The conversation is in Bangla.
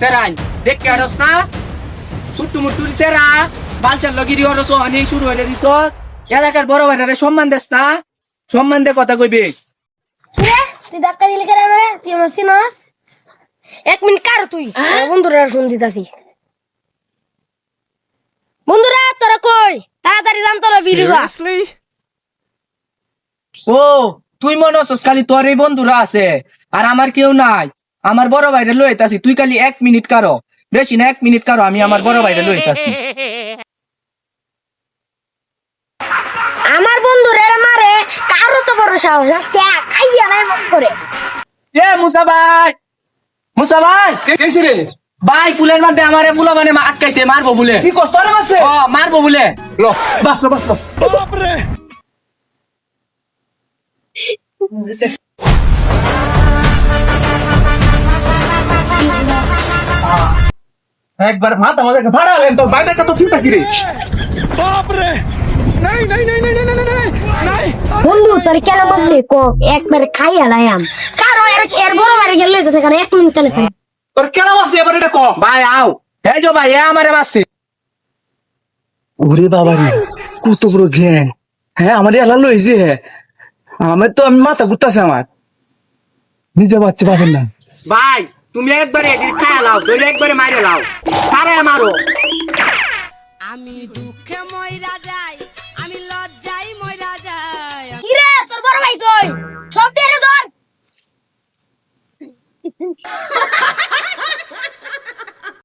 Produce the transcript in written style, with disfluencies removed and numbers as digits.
সেরাই দেখ কে আরস না সুট্টু মুট্টুরি সেরা বালচার লগিরি অরস অনেক শুরু হইলে দিস এলাকার বড় ভাইরা সম্মান দেস না সম্মান দে কথা কইবে কিরে তুই ধাক্কা দিলি কেন আমারে তুই আমার চিনস 1 মিনিট কার তুই আমার বন্ধুরা ফোন দিতাছি বন্ধুরা তোরা কই তাড়াতাড়ি যাম তোরা ভিডিও যা ও তুই মনে হচ্ছিস খালি তোর এই বন্ধুরা আছে আর আমার কেউ নাই আমার বড় ভাইরে লইতাছি তুই খালি 1 মিনিট কারো বেশি না 1 মিনিট কারো আমি আমার বড় ভাইরে লইতাছি আমার বন্ধুরা মারে কারো তো বড় সাহস আজকে খাইয়া নাই মত করে এ মুসা ভাই কেছি রে ভাই ফুলের মধ্যে আমারে ফুলা মানে আটকাইছে মারবো বলে কি কষ্ট রে মাসে ও মারবো বলে ল বাস একবার মাথা আমাদের ভাড়া লেন তো বাইরে কত চিন্তা কি রে বন্ধু তোর কেন বললি কো একবারে খাইয়া লাইম কারো এর বড় মারে গেল লইতেছে কারণ 1 মিনিট চলে তোর কেন মাসে এবার এটা ক ভাই আও এই যে ভাই এ আমারে মারছে ওরে বাবা রে কত বড় জ্ঞান হ্যাঁ আমার এলা লইছে আমি মাথা ঘুরতাছে আমার নিজে বাচ্চা পাবেন না ভাই তুমি একবারে এটি খায়া লাও ধরে একবারে মাইরে লাও সারে মারো